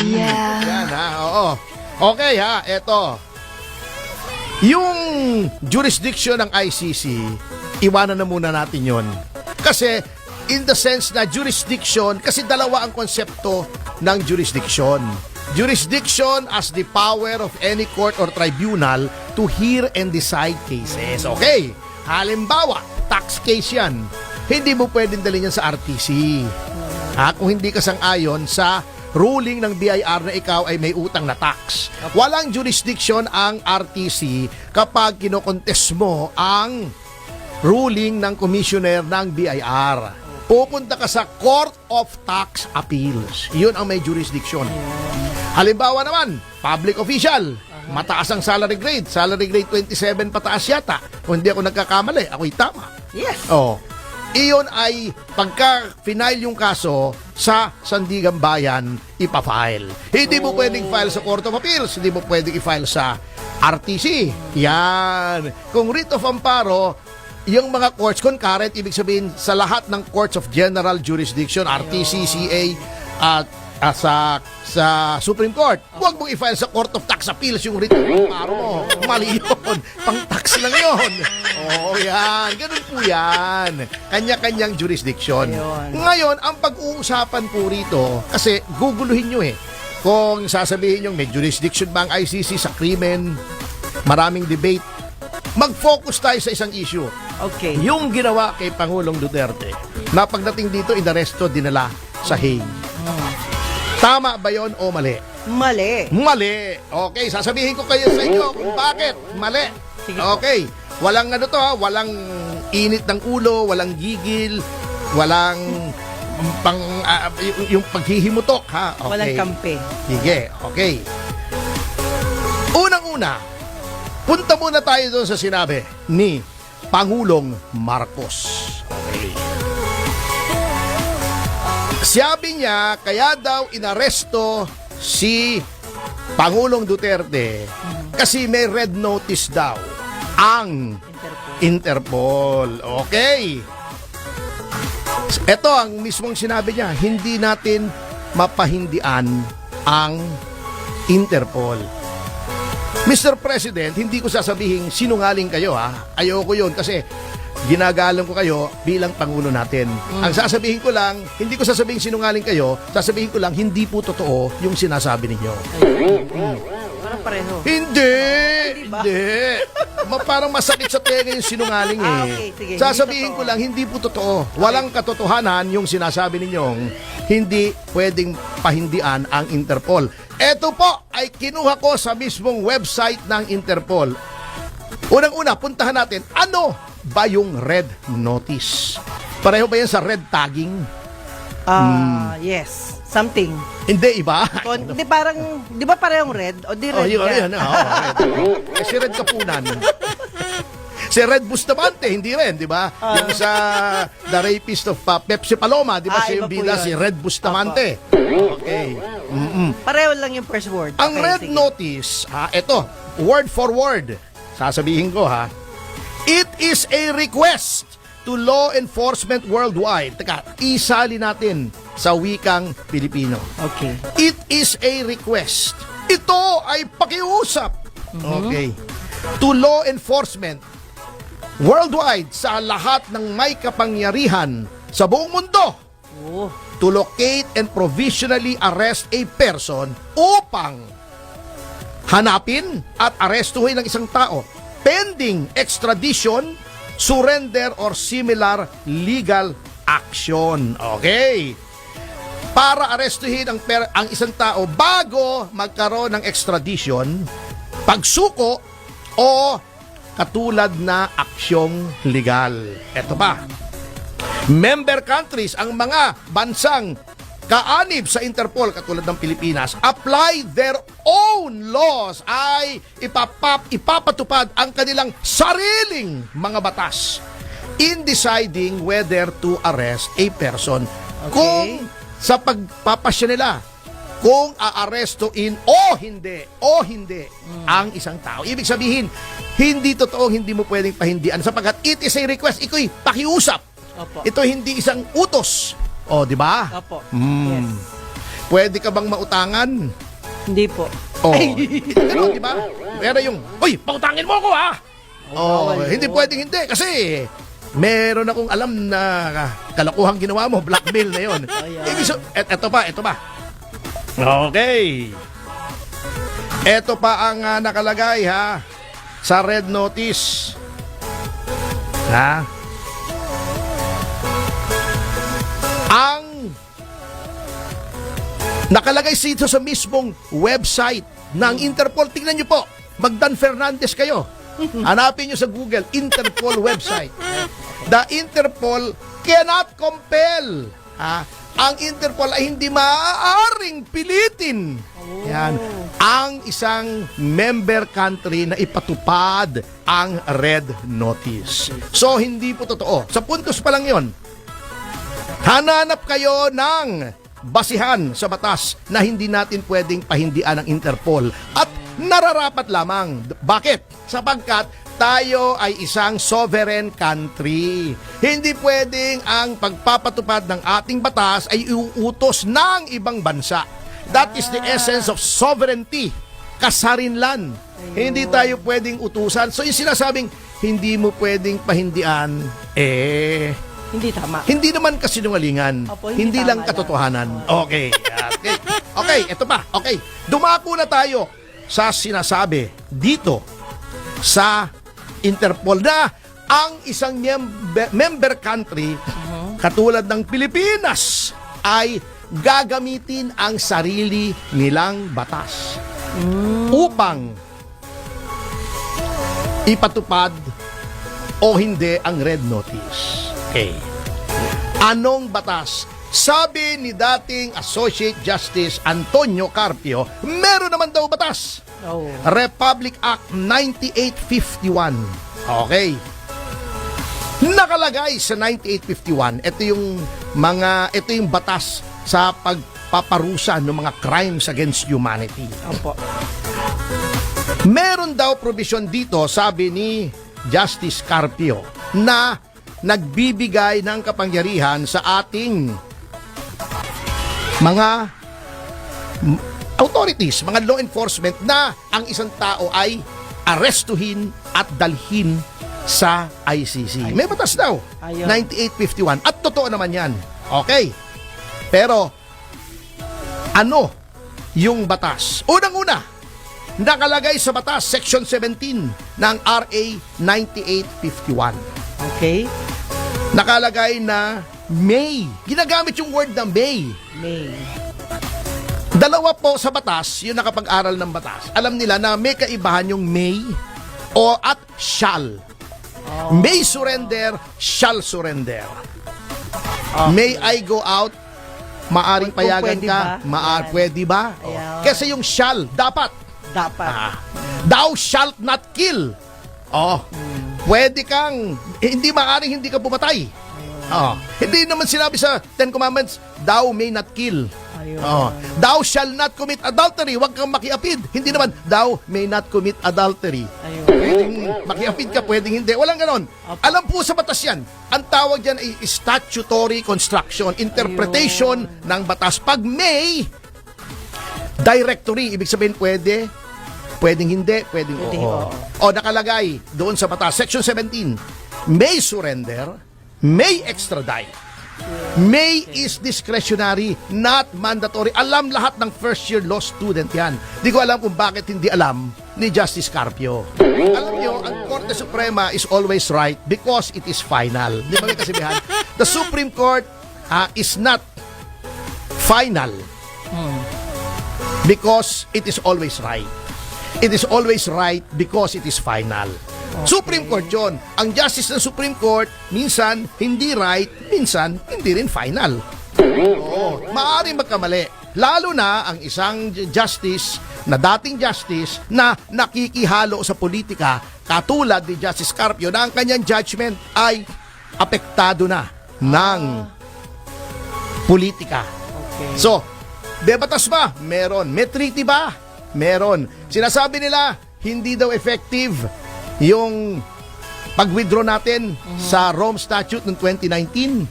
yeah. Yan ha, oo. Okay ha, eto. Yung jurisdiction ng ICC, iwanan na muna natin yon. Kasi in the sense na jurisdiction, kasi dalawa ang konsepto ng jurisdiction. Jurisdiction as the power of any court or tribunal to hear and decide cases. Okay, halimbawa, tax case yan. Hindi mo pwedeng dalhin yan sa RTC. Kung hindi ka sang-ayon sa ruling ng BIR na ikaw ay may utang na tax. Walang jurisdiction ang RTC kapag kinokontest mo ang ruling ng commissioner ng BIR. Pupunta ka sa Court of Tax Appeals. Yun ang may jurisdiction. Halimbawa naman, public official. Mataas ang salary grade. Salary grade 27 pataas yata. Kung hindi ako nagkakamali, ako'y tama. Yes. Oh. Iyon ay pagka-final yung kaso sa Sandigan Bayan, ipafile. Hindi mo pwedeng file sa Court of Appeals, hindi mo pwedeng i-file sa RTC. Yan. Kung writ of amparo, yung mga courts concurrent, ibig sabihin sa lahat ng courts of general jurisdiction, RTC, CA, at sa Supreme Court. Huwag mong i-file sa Court of Tax Appeals yung writ of amparo mo. Mali yun. Pang-tax lang yun. Oo, yan. Ganun po yan. Kanya-kanyang jurisdiction. Ngayon, ang pag-uusapan po rito, kasi guguluhin nyo kung sasabihin nyo may jurisdiction ba ang ICC sa krimen, maraming debate, mag-focus tayo sa isang issue. Okay. Yung ginawa kay Pangulong Duterte, na pagdating dito, inaresto, dinala sa Hague. Tama ba yon o mali? Mali. Mali. Okay, sasabihin ko kayo sa inyo kung bakit. Mali. Sige. Okay. Walang ano to ha, walang init ng ulo, walang gigil, walang yung paghihimutok ha. Okay. Walang kampe. Sige, okay. Unang-una, punta muna tayo doon sa sinabi ni Pangulong Marcos. Okay. Sabi niya, kaya daw inaresto si Pangulong Duterte kasi may red notice daw ang Interpol. Okay. Ito ang mismong sinabi niya, hindi natin mapahindian ang Interpol. Mr. President, hindi ko sasabihin sinungaling kayo ha. Ayoko yun kasi ginagalang ko kayo bilang Pangulo natin. Ang sasabihin ko lang, hindi ko sasabihin sinungaling kayo, sasabihin ko lang, hindi po totoo yung sinasabi ninyo. Parang pareho. Hindi! Hindi! Parang masakit sa tenga yung sinungaling Okay, sige. Sasabihin Hindi ko lang, hindi po totoo. Walang katotohanan yung sinasabi ninyong hindi pwedeng pahindian ang Interpol. Ito po ay kinuha ko sa mismong website ng Interpol. Unang-una, puntahan natin, ano ba yung red notice? Pareho ba yan sa red tagging? Yes. Something. Hindi, iba. Hindi parang, di ba parehong red? O di red yun, ka? yun, red. Si Red Kapunan. Si Red Bustamante, hindi rin, di ba? Yung sa The Rapist of Pepsi Paloma, di ba siya iba yung po bida, yun. si Red Bustamante. Okay. Pareho lang yung first word. Ang Okay, red sige. notice, ito, word for word. Sasabihin ko it is a request to law enforcement worldwide. Teka, isali natin sa wikang Pilipino. Okay. It is a request. Ito ay pakiusap. Okay. To law enforcement worldwide sa lahat ng may kapangyarihan sa buong mundo to locate and provisionally arrest a person upang hanapin at arestuhin ng isang tao pending extradition, surrender, or similar legal action. Okay. Para arestuhin ang isang tao bago magkaroon ng extradition, pagsuko, o katulad na aksyong legal. Ito pa. Member countries, ang mga bansang kaanib sa Interpol katulad ng Pilipinas, apply their own laws, ay ipapatupad ang kanilang sariling mga batas in deciding whether to arrest a person. Okay. Kung sa pagpapasya nila, kung aarestoin o hindi ang isang tao. Ibig sabihin, hindi totoong hindi mo pwedeng pahindian sapagkat it is a request, ito'y pakiusap. Opo. Ito hindi isang utos. O, di ba? Opo. Yes. Pwede ka bang mautangan? Hindi po. Oh, ganun, di ba? Pero yung, uy, pautangin mo ako ha! Oh, bawal hindi yun. pwedeng hindi kasi meron akong alam na kalokohang ginawa mo, blackmail na yun. Eto pa. Okay. Eto pa ang nakalagay ha sa red notice. Ha? Ang nakalagay dito sa mismong website ng Interpol. Tingnan nyo po, Magdan Fernandez kayo. Hanapin nyo sa Google, Interpol website. The Interpol cannot compel. Ang Interpol ay hindi maaaring pilitin. Yan. Ang isang member country na ipatupad ang red notice. So, hindi po totoo. Sa puntos pa lang yon. Hananap kayo ng basihan sa batas na hindi natin pwedeng pahindian ng Interpol at nararapat lamang. Bakit? Sapagkat tayo ay isang sovereign country. Hindi pwedeng ang pagpapatupad ng ating batas ay iuutos ng ibang bansa. That is the essence of sovereignty. Kasarinlan. Hindi tayo pwedeng utusan. So yung sinasabing hindi mo pwedeng pahindian, Hindi tama. hindi naman kasinungalingan. Opo, hindi hindi lang tama katotohanan. Okay. Okay, ito pa. Okay. Dumako na tayo sa sinasabi dito sa Interpol na ang isang member country katulad ng Pilipinas ay gagamitin ang sarili nilang batas upang ipatupad o hindi ang red notice. Okay. Anong batas? Sabi ni dating Associate Justice Antonio Carpio, meron naman daw batas. Oh. Republic Act 9851. Okay. Nakalagay sa 9851, ito yung batas sa pagpaparusa ng mga crimes against humanity. Opo. Meron daw provision dito, sabi ni Justice Carpio, na nagbibigay ng kapangyarihan sa ating mga authorities, mga law enforcement na ang isang tao ay arestuhin at dalhin sa ICC. May batas daw. Ayun. 9851. At totoo naman yan. Okay. Pero, ano yung batas? Unang-una, nakalagay sa batas, Section 17 ng RA 9851. Okay. Nakalagay na may. Ginagamit yung word na may. May. Dalawa po sa batas, yung nakapag-aral ng batas, alam nila na may kaibahan yung may o at shall. May surrender, shall surrender. May I go out, maaring Kung payagan pwede ka, ba? pwede ba? Ayan. Kasi yung shall, dapat. Dapat. Thou shalt not kill. Pwede kang, hindi maaring hindi ka pumatay. Hindi naman sinabi sa Ten Commandments, thou may not kill. Ayun. Thou shall not commit adultery. Huwag kang makiapid. Hindi naman, thou may not commit adultery. Ayun. Pwedeng makiapid ka, pwedeng hindi. Walang ganon. Opo. Alam po sa batas yan. Ang tawag dyan ay statutory construction, interpretation ng batas. Pag may directory, ibig sabihin pwede, pwedeng hindi, pwedeng Pwedeng oo. oo. O nakalagay doon sa batas, Section 17, may surrender, may extradite. May is discretionary, not mandatory. Alam lahat ng first year law student yan. Di ko alam kung bakit hindi alam ni Justice Carpio. Alam nyo, ang Korte Suprema is always right because it is final. Di ba may kasibihan? The Supreme Court is not final because it is always right. It is always right because it is final. Supreme Court yun. Ang justice ng Supreme Court, minsan hindi right, minsan hindi rin final. Maaaring magkamali. Lalo na ang isang justice na dating justice na nakikihalo sa politika katulad ni Justice Carpio na ang kanyang judgment ay apektado na ng politika. Okay. So, may batas ba? Meron. May treaty ba? Meron. Sinasabi nila, hindi daw effective yung pag-withdraw natin sa Rome Statute noong 2019.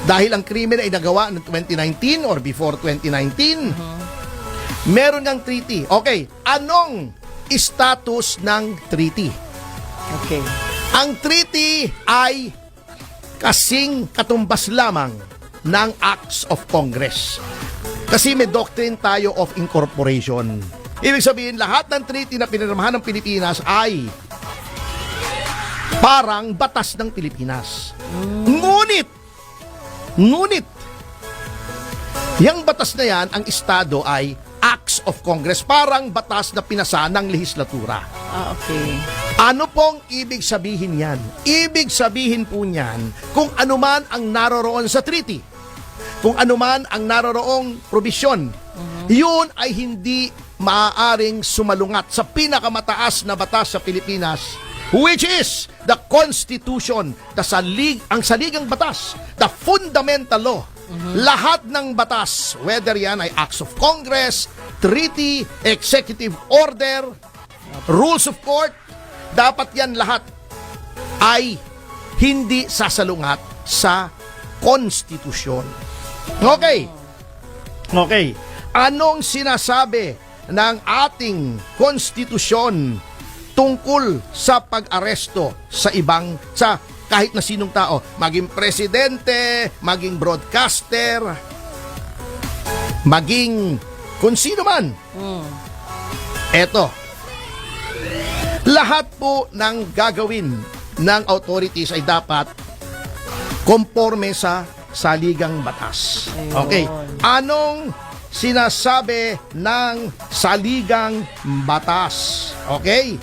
dahil ang krimen ay nagawa noong 2019 or before 2019, meron ng treaty. Okay, anong status ng treaty? Okay. Ang treaty ay kasing katumbas lamang ng Acts of Congress. Kasi may doctrine tayo of incorporation. Ibig sabihin, lahat ng treaty na pinirmahan ng Pilipinas ay parang batas ng Pilipinas. Ngunit, yung batas na yan, ang Estado ay Acts of Congress, parang batas na pinasa ng lehislatura. Okay. Ano pong ibig sabihin yan? Ibig sabihin po niyan, kung ano man ang naroroon sa treaty, kung ano man ang naroroong probisyon, yun ay hindi maaaring sumalungat sa pinakamataas na batas sa Pilipinas, which is the Constitution, ang saligang batas, the fundamental law. Lahat ng batas, whether yan ay Acts of Congress, treaty, executive order, rules of court, dapat yan lahat ay hindi sasalungat sa konstitusyon. Okay. Anong sinasabi ng ating konstitusyon tungkol sa pag-aresto sa kahit na sinong tao, maging presidente, maging broadcaster, maging kung sino man? Eto, lahat po ng gagawin ng authorities ay dapat konforme sa saligang batas. Okay. Anong sinasabi ng saligang batas? Okay.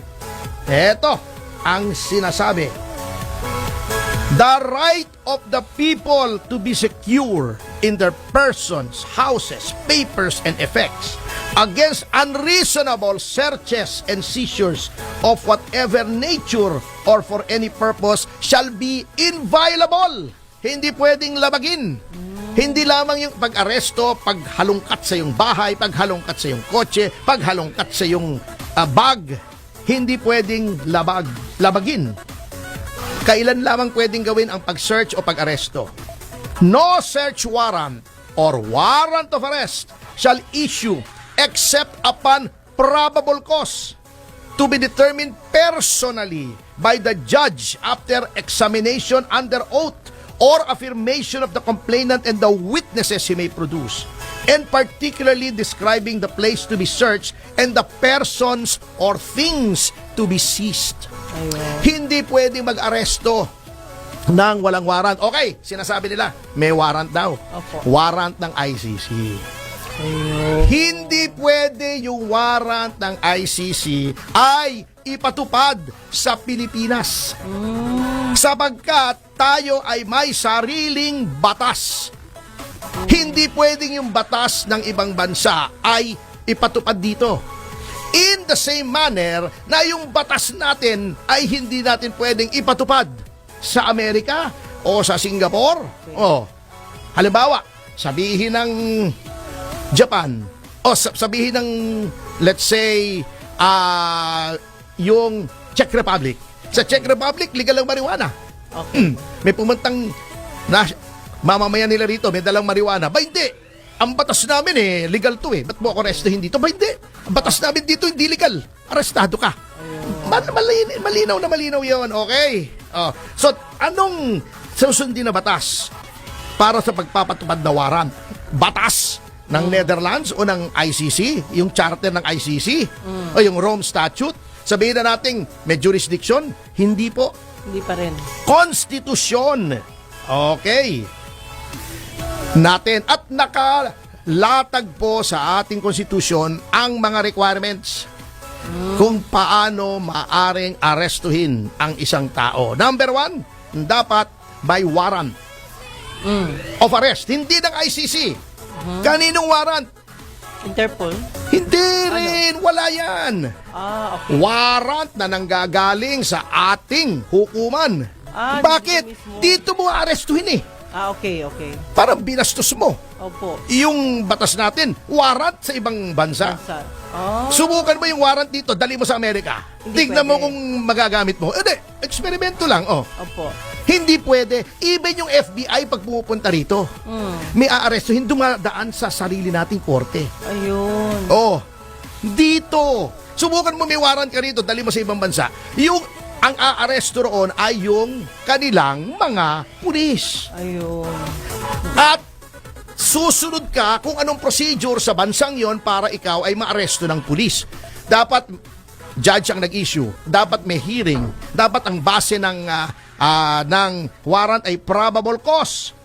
Eto ang sinasabi. The right of the people to be secure in their persons, houses, papers, and effects against unreasonable searches and seizures of whatever nature or for any purpose shall be inviolable. Hindi pwedeng labagin. Hindi lamang yung pag-aresto, paghalungkat sa iyong bahay, paghalungkat sa iyong kotse, paghalungkat sa iyong bag. Hindi pwedeng labagin. Kailan lamang pwedeng gawin ang pag-search o pag-aresto? No search warrant or warrant of arrest shall issue except upon probable cause to be determined personally by the judge after examination under oath or affirmation of the complainant and the witnesses he may produce, and particularly describing the place to be searched and the persons or things to be seized. Ayun. Hindi pwedeng mag-aresto ng walang warrant. Okay, sinasabi nila, may warrant daw. Opo. Warrant ng ICC. Ayun. Hindi pwede yung warrant ng ICC ay ipatupad sa Pilipinas. Sapagkat tayo ay may sariling batas. Hindi pwedeng yung batas ng ibang bansa ay ipatupad dito. In the same manner na yung batas natin ay hindi natin pwedeng ipatupad sa Amerika o sa Singapore. O, halimbawa, sabihin ng Japan o sabihin ng, let's say, yung Czech Republic. Sa Czech Republic, legal ang marijuana. Okay. May pumuntang mamamayan nila rito, may dalang marijuana. Ba hindi? Ang batas namin legal to Ba't mo ako arestuhin dito? Ba hindi? Ang batas namin dito hindi legal. Arestado ka. Malinaw na malinaw yun. Okay. So, anong susundin na batas para sa pagpapatupad na warrant? Batas ng Netherlands o ng ICC? Yung charter ng ICC? O yung Rome Statute? Sabihin na natin, may jurisdiction? Hindi po. Hindi pa rin. Konstitusyon. Okay. Natin. At nakalatag po sa ating konstitusyon ang mga requirements kung paano maaring arestuhin ang isang tao. Number 1, dapat by warrant of arrest. Hindi ng ICC. Kaninong warrant? Interpol? Hindi rin. Wala yan. Okay. Warrant na nanggagaling sa ating hukuman. Bakit? Dito mo arestuhin Okay. Parang binastos mo. Opo. Yung batas natin, warrant sa ibang bansa. Subukan mo yung warrant dito, dali mo sa Amerika. Hindi Tignan mo pwede. kung magagamit mo. Eksperimento lang. Opo. Hindi pwede. Even yung FBI pag pumupunta rito, may aarestuhin, dumadaan sa sarili nating korte. Ayun. Oh, dito. Subukan mo may warrant ka rito, dali mo sa ibang bansa. Ang aaresto roon ay yung kanilang mga pulis. Ayun. At susunod ka kung anong procedure sa bansang yon para ikaw ay maaresto ng pulis. Dapat judge ang nag-issue, dapat may hearing, dapat ang base ng warrant ay probable cause.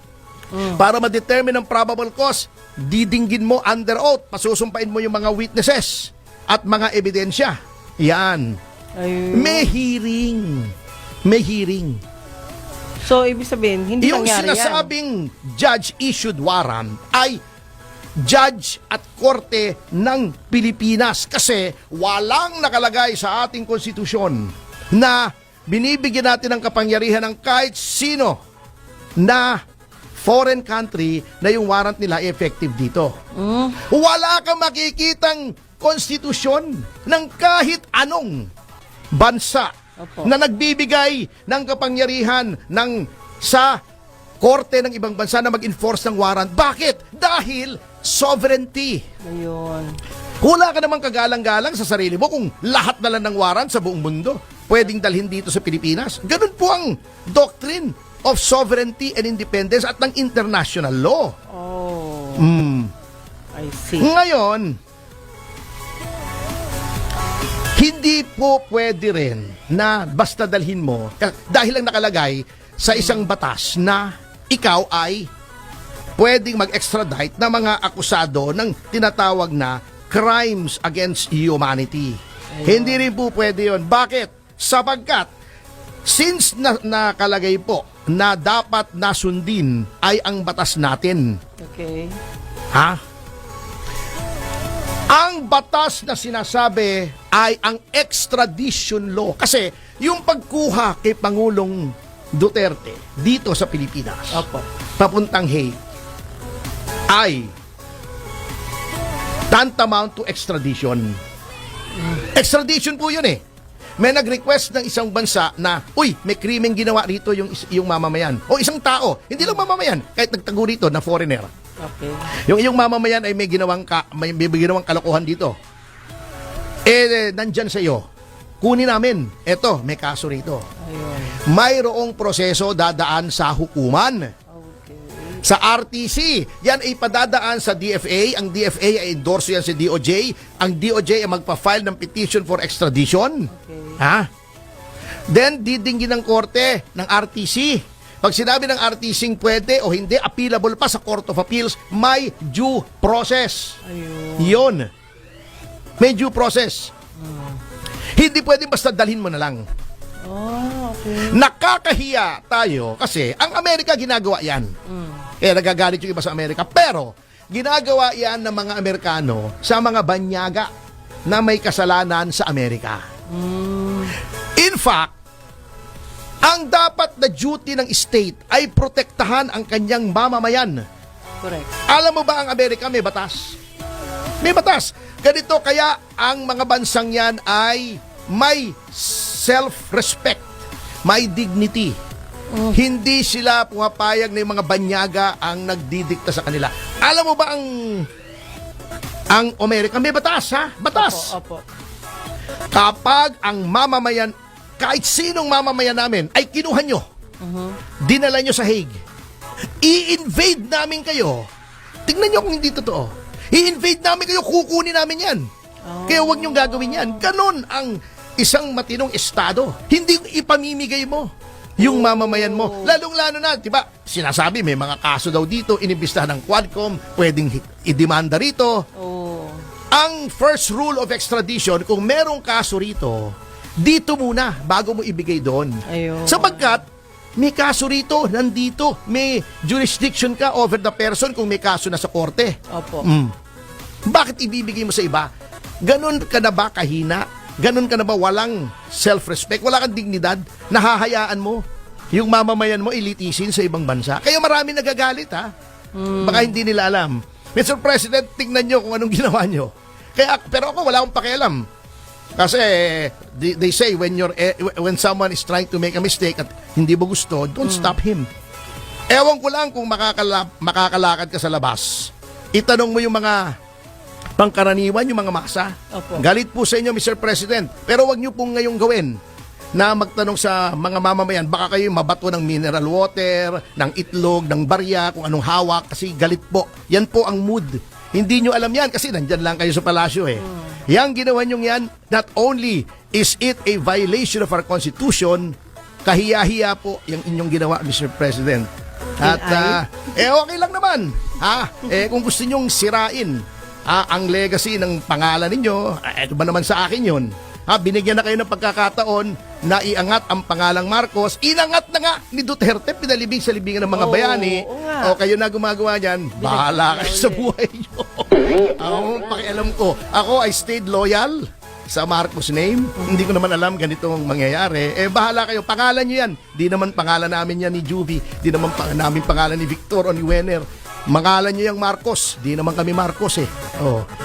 Para ma-determine ang probable cause, didinggin mo under oath, pasusumpain mo yung mga witnesses at mga ebidensya. Yan. Ayun. May hearing. May hearing. So, ibig sabihin, hindi Yung nangyari yan. sinasabing judge-issued warrant ay judge at korte ng Pilipinas kasi walang nakalagay sa ating konstitusyon na binibigyan natin ng kapangyarihan ng kahit sino na foreign country na yung warrant nila ay effective dito. Wala kang makikitang konstitusyon ng kahit anong bansa Opo. na nagbibigay ng kapangyarihan sa korte ng ibang bansa na mag-enforce ng warrant. Bakit? Dahil sovereignty. Ayun. Wala ka namang kagalang-galang sa sarili mo kung lahat na lang ng warrant sa buong mundo pwedeng dalhin dito sa Pilipinas. Ganun po ang doctrine of sovereignty and independence at ng international law. Oh. I see. Ngayon, hindi po pwede rin na basta dalhin mo dahil lang nakalagay sa isang batas na ikaw ay pwedeng mag-extradite na mga akusado ng tinatawag na crimes against humanity. Ayun. Hindi rin po pwede yun. Bakit? Sapagkat since nakalagay po na dapat nasundin ay ang batas natin. Okay. Ha? Ang batas na sinasabi ay ang extradition law. Kasi yung pagkuha kay Pangulong Duterte dito sa Pilipinas, Opo. papuntang Hague, ay tantamount to extradition. Extradition po yun eh. May nag-request ng isang bansa na, uy, may krimeng ginawa rito yung mamamayan. O isang tao, hindi lang mamamayan, kahit nagtago rito na foreigner. Okay. Yung mamamayan ay may ginawang kalokohan dito. Nandyan sa iyo. Kunin namin. Eto, may kaso rito. Ayun. Mayroong proseso dadaan sa hukuman. Okay. Sa RTC, yan ay padadaan sa DFA. Ang DFA ay endorso yan sa DOJ. Ang DOJ ay magpa-file ng petition for extradition. Okay. Ha? Then, didinggin ng korte ng RTC. Pag sinabi ng RTC pwede o hindi, appealable pa sa Court of Appeals, may due process. Ayun. Yun. May due process. Hindi pwede basta dalhin mo na lang. Oh, okay. Nakakahiya tayo kasi ang Amerika ginagawa yan. Kaya nagagalit yung iba sa Amerika. Pero, ginagawa yan ng mga Amerikano sa mga banyaga na may kasalanan sa Amerika. In fact, ang dapat na duty ng state ay protektahan ang kanyang mamamayan. Correct. Alam mo ba ang Amerika may batas? May batas. Ganito kaya ang mga bansang yan ay may self-respect, may dignity. Hindi sila pumapayag na yung mga banyaga ang nagdidikta sa kanila. Alam mo ba ang Amerika may batas, ha? Batas. Opo. Kapag ang mamamayan, kahit sinong mamamayan namin ay kinuha nyo, dinala nyo sa Hague, i-invade namin kayo. Tingnan nyo kung hindi totoo. I-invade namin kayo, kukunin namin yan. Kaya huwag nyong gagawin yan. Ganon ang isang matinong estado. Hindi ipamimigay mo yung mamamayan mo. Lalong-lalo na, diba, sinasabi may mga kaso daw dito, inimbistahan ng Quadcom, pwedeng idemanda rito. Oh. Ang first rule of extradition, kung merong kaso rito, dito muna, bago mo ibigay doon. Ayun. Sapagkat, may kaso rito, nandito, may jurisdiction ka over the person kung may kaso na sa korte. Opo. Bakit ibibigay mo sa iba? Ganon ka na ba kahina? Ganon ka na ba walang self-respect? Wala kang dignidad? Nahahayaan mo yung mamamayan mo ilitisin sa ibang bansa? Kaya marami nagagalit, ha? Baka hindi nila alam. Mr. President, tingnan nyo kung anong ginawa nyo. Pero ako, wala akong pakialam. Kasi they say when someone is trying to make a mistake at hindi mo gusto, don't stop him. Ewan ko lang kung makakalakad ka sa labas. Itanong mo yung mga pangkaraniwan, yung mga masa. Opo. Galit po sa inyo, Mr. President. Pero wag niyo pong ngayong gawin na magtanong sa mga mamamayan, baka kayo mabato ng mineral water, ng itlog, ng barya, kung anong hawak, kasi galit po. Yan po ang mood. Hindi nyo alam yan kasi nandyan lang kayo sa palasyo eh. Yang ginawa nyo yan, not only is it a violation of our Constitution, kahiya-hiya po yung inyong ginawa, Mr. President. At okay lang naman. Kung gusto nyong sirain ang legacy ng pangalan ninyo, eto ba naman sa akin yun? Binigyan na kayo ng pagkakataon na iangat ang pangalang Marcos. Inangat na nga ni Duterte, pinalibing sa libingan ng mga bayani. O kayo na gumagawa niyan, bahala kayo sa buhay nyo. Pakialam ko, ako I stayed loyal sa Marcos name. Hindi ko naman alam ganito ang mangyayari. Bahala kayo, pangalan nyo yan. Di naman pangalan namin yan ni Juvie. Di naman namin pangalan ni Victor o ni Wenner. Mangalan nyo yung Marcos. Di naman kami Marcos eh.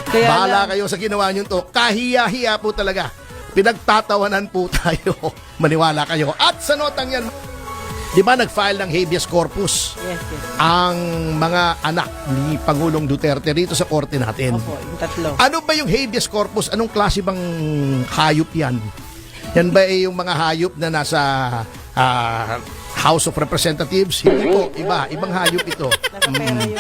Kaya Bahala kayo sa ginawa nyo to. Kahiya-hiya po talaga. Pinagtatawanan po tayo. Maniwala kayo. At sa notang yan, di ba nag-file ng habeas corpus Yes. ang mga anak ni Pangulong Duterte rito sa korte natin? Opo, yung tatlo. Ano ba yung habeas corpus? Anong klase bang hayop yan? Yan ba yung mga hayop na nasa House of Representatives? Hindi po, ibang hayop ito. Nasa pera yun.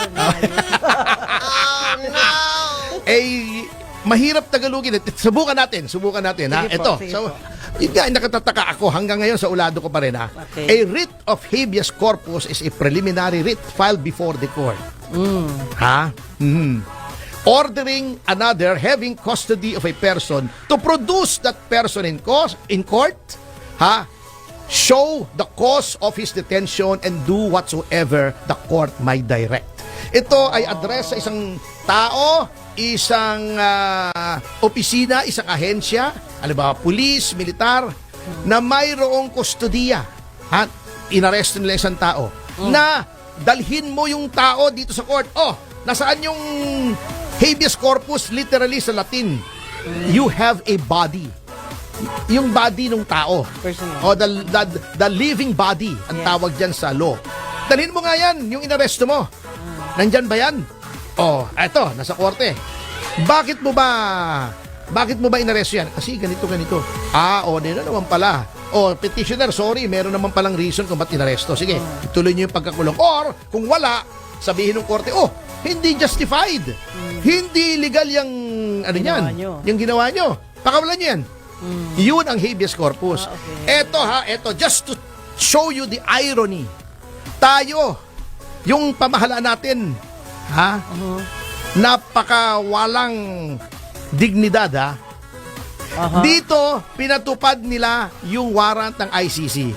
Mahirap tagalugin. Subukan natin. Sige Ito. po, sige po. Yun nga, nakatataka ako hanggang ngayon sa ulado ko pa rin Okay. A writ of habeas corpus is a preliminary writ filed before the court. Ordering another having custody of a person to produce that person in court, show the cause of his detention and do whatsoever the court might direct. Ito ay address sa isang tao, isang opisina, isang ahensya, pulis, militar, na mayroong kustodiya. Inaresto nila isang tao na dalhin mo yung tao dito sa court. Nasaan yung habeas corpus? Literally sa Latin, you have a body. Yung body ng tao. Personal. The living body ang tawag dyan sa law. Dalhin mo nga yan, yung inaresto mo. Nandyan ba yan? Eto, nasa korte. Bakit mo ba inaresto yan? Kasi ganito. Nila naman pala. Petitioner, sorry, meron naman palang reason kung ba't inaresto. Sige, ituloy niyo yung pagkakulong. Or, kung wala, sabihin ng korte, hindi justified. Hindi legal yung, yung ginawa nyo. Pakawalan nyo yan. Yun ang habeas corpus. Okay. Eto, just to show you the irony. Tayo, yung pamahalaan natin, napakawalang dignidad, Dito, pinatupad nila yung warrant ng ICC.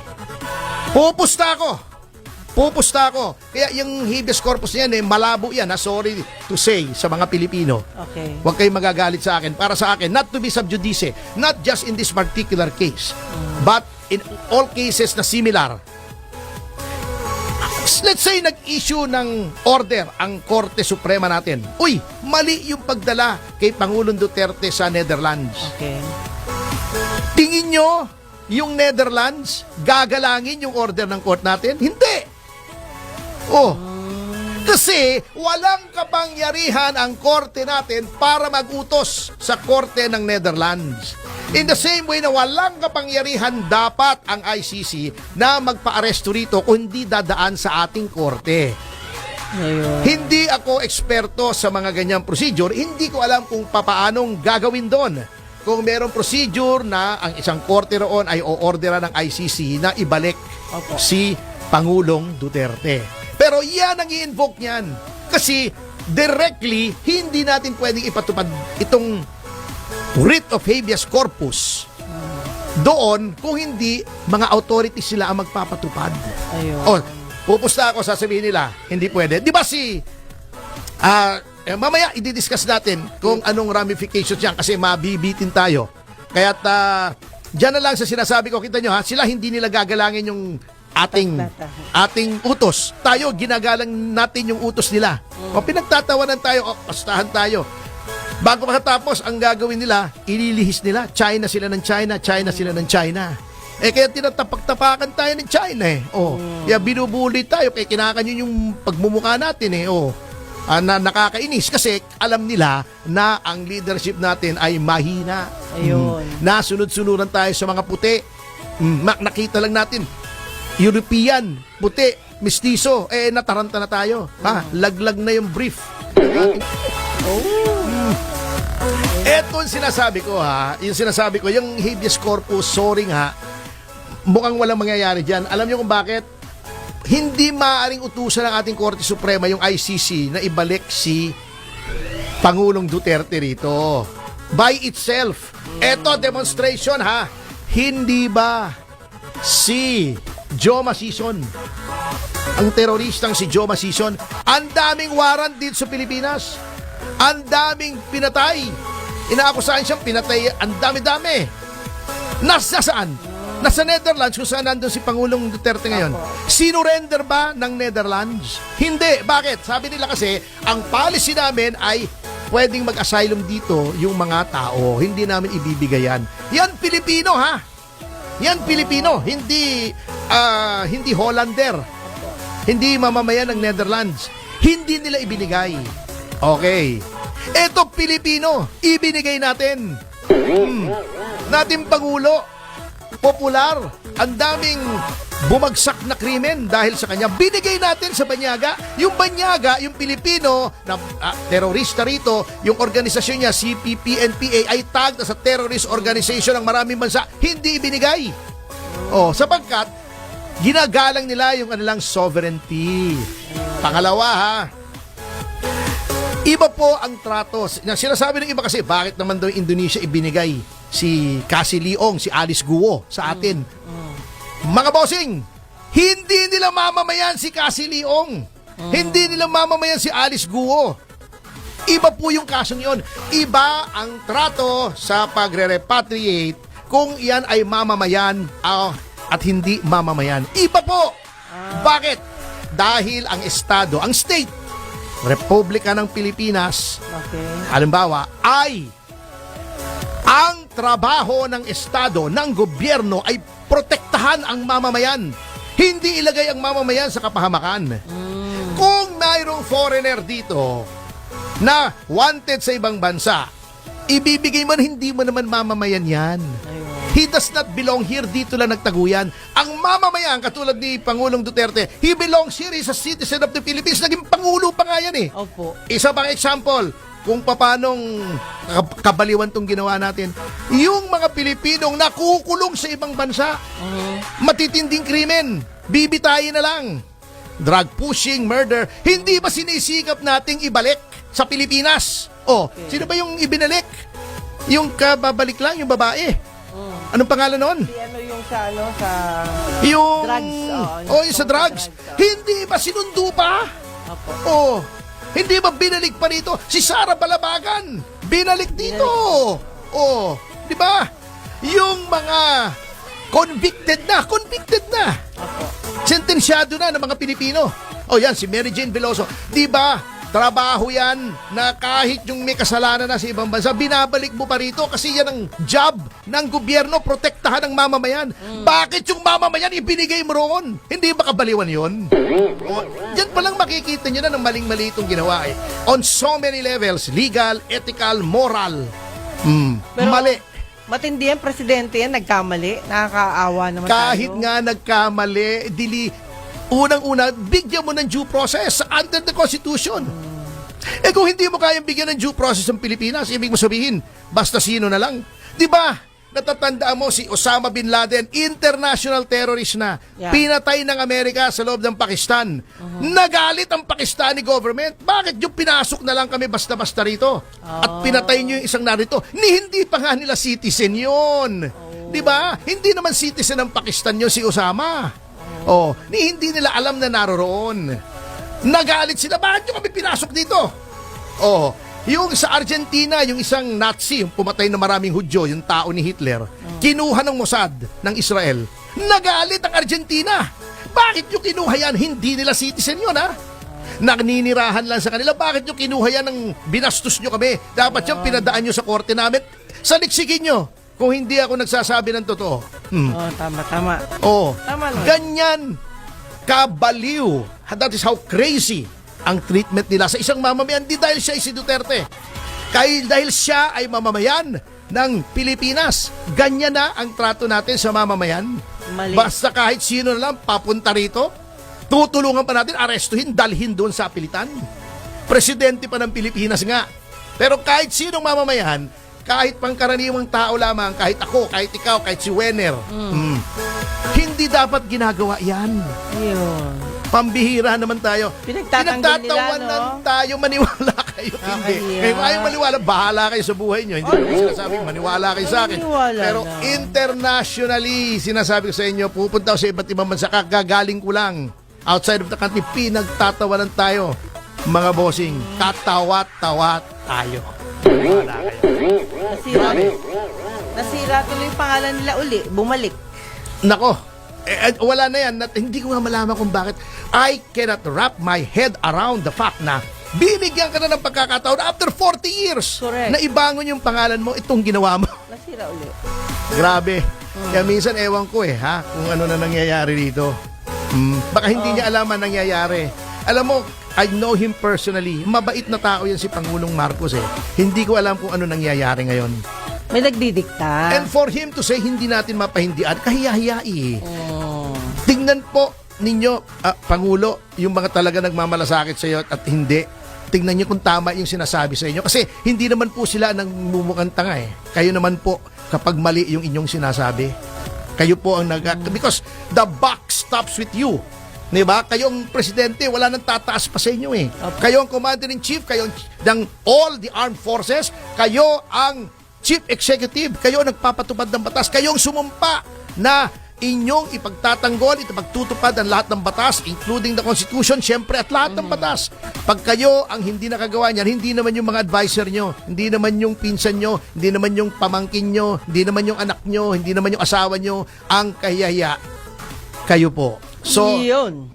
Pupusta ako. Kaya yung habeas corpus niyan, malabo yan. Sorry to say sa mga Pilipino. Okay. Huwag kayong magagalit sa akin. Para sa akin, not to be sub judice, not just in this particular case, but in all cases na similar. Let's say nag-issue ng order ang Korte Suprema natin. Uy, mali yung pagdala kay Pangulong Duterte sa Netherlands. Okay. Tingin nyo, yung Netherlands, gagalangin yung order ng court natin? Hindi. Kasi walang kapangyarihan ang korte natin para mag-utos sa korte ng Netherlands. In the same way na walang kapangyarihan dapat ang ICC na magpa-aresto rito kung hindi dadaan sa ating korte. Ayun. Hindi ako eksperto sa mga ganyang procedure. Hindi ko alam kung papaanong gagawin doon. Kung merong procedure na ang isang korte roon ay o-orderan ng ICC na ibalik si Pangulong Duterte. Pero yan ang i-invoke niyan. Kasi directly, hindi natin pwedeng ipatupad itong writ of habeas corpus doon kung hindi mga authorities sila ang magpapatupad. Ayun. Pupusta ako, sasabihin nila, hindi pwede. Di ba mamaya i-discuss natin kung anong ramifications yan kasi mabibitin tayo. Kaya't dyan na lang sa sinasabi ko, kita nyo sila hindi nila gagalangin yung ating utos. Tayo, ginagalang natin yung utos nila. O pinagtatawanan tayo, kastahan tayo. Bago makatapos, ang gagawin nila, ililihis nila. China sila ng China, China sila ng China. Kaya tinatapak-tapakan tayo ng China Kaya binubuli tayo, kaya kinakanyo yung pagmumukha natin na nakakainis kasi alam nila na ang leadership natin ay mahina. Ayun. Nasunod-sunuran tayo sa mga puti. Nakita lang natin, European, puti, mistiso, nataranta na tayo. Laglag na yung brief. Eto yung sinasabi ko yung habeas corpus, soaring mukhang walang mangyayari dyan. Alam niyo kung bakit? Hindi maaaring utusan ng ating Korte Suprema yung ICC na ibalik si Pangulong Duterte rito. By itself. Eto, demonstration Hindi ba si Joma Sison, ang teroristang si Joma Sison, ang daming warrant dito sa Pilipinas. Ang daming pinatay. Inaakusahan siyang pinatay. Ang dami-dami. Nasa saan? Nasa Netherlands kung saan nandun si Pangulong Duterte ngayon. Sinurrender ba ng Netherlands? Hindi. Bakit? Sabi nila kasi, ang policy namin ay pwedeng mag-asylum dito yung mga tao. Hindi namin ibibigay yan. Yan Pilipino Yan Pilipino. Hindi Hollander. Hindi mamamayan ng Netherlands. Hindi nila ibinigay. Okay. Eto Pilipino. Ibinigay natin. Nating Pangulo. Popular, ang daming bumagsak na krimen dahil sa kanya. Binigay natin sa Banyaga. Yung Banyaga, yung Pilipino na terorista rito, yung organisasyon niya, CPP-NPA, ay tagged sa terrorist organization ng maraming bansa. Hindi ibinigay. Sapagkat ginagalang nila yung kanilang sovereignty. Pangalawa iba po ang tratos. Sinasabi ng iba kasi, bakit naman daw Indonesia ibinigay si Cassie Leong, si Alice Guo sa atin? Mga bossing, hindi nila mamamayan si Cassie Leong. Hindi nila mamamayan si Alice Guo. Iba po yung kasong yon. Iba ang trato sa pagre-repatriate kung yan ay mamamayan at hindi mamamayan. Iba po. Bakit? Dahil ang estado, ang state, Republika ng Pilipinas, halimbawa, ay ang trabaho ng estado, ng gobyerno ay protektahan ang mamamayan. Hindi ilagay ang mamamayan sa kapahamakan. Kung mayroong foreigner dito na wanted sa ibang bansa, ibibigay mo na hindi mo naman mamamayan yan. He does not belong here, dito lang nagtaguyan. Ang mamamayan, katulad ni Pangulong Duterte, he belongs here, he's a citizen of the Philippines. Naging Pangulo pa nga yan Opo. Isa pang example, kung paanong kabaliwan tong ginawa natin. Yung mga Pilipinong nakukulong sa ibang bansa, matitinding krimen, bibitayin na lang. Drug pushing, murder, hindi ba sinisikap nating ibalik sa Pilipinas? Sino ba yung ibinalik? Yung kababalik lang, yung babae. Anong pangalan nun? Yung sa yung drugs. Yung sa drugs. Hindi ba sinundo pa? Hindi ba binalik pa rito? Si Sara Balabagan, binalik dito. Di ba? Yung mga convicted na. Sentensyado na ng mga Pilipino. Yan, si Mary Jane Veloso. Di ba? Trabaho yan na kahit yung may kasalanan na sa ibang bansa, binabalik mo pa rito kasi yan ang job ng gobyerno, protektahan ang mamamayan. Bakit yung mamamayan ibinigay mo roon? Hindi ba kabaliwan yun? Diyan pa lang makikita nyo na ng maling-mali itong ginawa On so many levels, legal, ethical, moral. Pero, mali. Matindi yan, presidente yan, nagkamali. Nakakaawa naman Kahit tayo. nga nagkamali, unang-una, bigyan mo ng due process under the Constitution. Kung hindi mo kayang bigyan ng due process ng Pilipinas, ibig mo sabihin, basta sino na lang. Di ba? Natatandaan mo si Osama Bin Laden, international terrorist na. Yeah. Pinatay ng Amerika sa loob ng Pakistan. Nagalit ang Pakistani government. Bakit yung pinasok na lang kami basta-basta rito? At pinatay nyo yung isang narito. Hindi pa nga nila citizen yun. Di ba? Hindi naman citizen ng Pakistan yun si Osama. Hindi nila alam na naroroon. Nagalit sila, bakit nyo kami pinasok dito? Yung sa Argentina, yung isang Nazi, yung pumatay na maraming Hudyo, yung tao ni Hitler, kinuha ng Mossad ng Israel. Nagalit ang Argentina. Bakit nyo kinuha yan? Hindi nila citizen yun, naninirahan lang sa kanila. Bakit nyo kinuha yan ng binastos nyo kami? Dapat yung pinadaan nyo sa korte namin. Saliksikin nyo kung hindi ako nagsasabi ng totoo. Oh, tama. Oh, Tama nun. ganyan kabaliw. That is how crazy ang treatment nila sa isang mamamayan. Di dahil siya ay si Duterte. Dahil siya ay mamamayan ng Pilipinas. Ganyan na ang trato natin sa mamamayan. Mali. Basta kahit sino na lang papunta rito, tutulungan pa natin, arestuhin, dalhin doon sa pilitan. Presidente pa ng Pilipinas nga. Pero kahit sinong mamamayan, kahit pangkaraniwang tao lamang, kahit ako, kahit ikaw, kahit si Wenner, hindi dapat ginagawa yan. Yun. Pambihira naman tayo. Pinagtatanggol nila, Pinagtatawanan no? tayo, maniwala kayo. Hindi. Kaya. Ngayon ayaw maniwala, bahala kayo sa buhay nyo. Hindi naman sinasabing maniwala kayo sa akin. Maniwala Pero na. internationally, sinasabi ko sa inyo, pupunta ako sa iba't ibang bansa, kagagaling ko lang. Outside of the country, pinagtatawanan tayo. Mga bossing, katawa-tawa tayo. Maniwala kayo. Nasira tuloy yung pangalan nila uli. Bumalik. Nako, wala na yan. Hindi ko nga malaman kung bakit. I cannot wrap my head around the fact na binigyan ka na ng pagkakataon after 40 years Correct. na ibangon yung pangalan mo, itong ginawa mo. Nasira uli. Grabe. Kaya minsan ewan ko kung ano na nangyayari dito. Baka hindi niya alam ang nangyayari. Alam mo, I know him personally. Mabait na tao yan si Pangulong Marcos Hindi ko alam kung ano nangyayari ngayon. May nagdidikta. And for him to say hindi natin mapahindian, kahiya-hiya Oh. Tingnan po ninyo, Pangulo, yung mga talaga nagmamalasakit sa iyo at hindi. Tingnan niyo kung tama yung sinasabi sa inyo. Kasi hindi naman po sila nang mumukhang tanga Kayo naman po, kapag mali yung inyong sinasabi. Kayo po ang because the buck stops with you. Diba? Kayong presidente, wala nang tataas pa sa inyo Kayo ang commander-in-chief, kayo ng all the armed forces, kayo ang chief executive, kayo ang nagpapatupad ng batas, kayo ang sumumpa na inyong ipagtatanggol, ipagtutupad ang lahat ng batas, including the Constitution, syempre, at lahat ng batas. Pag kayo ang hindi nakagawa niyan, hindi naman yung mga advisor nyo, hindi naman yung pinsan nyo, hindi naman yung pamangkin nyo, hindi naman yung anak nyo, hindi naman yung asawa nyo, ang kahihiya. Kayo po. So, Yun.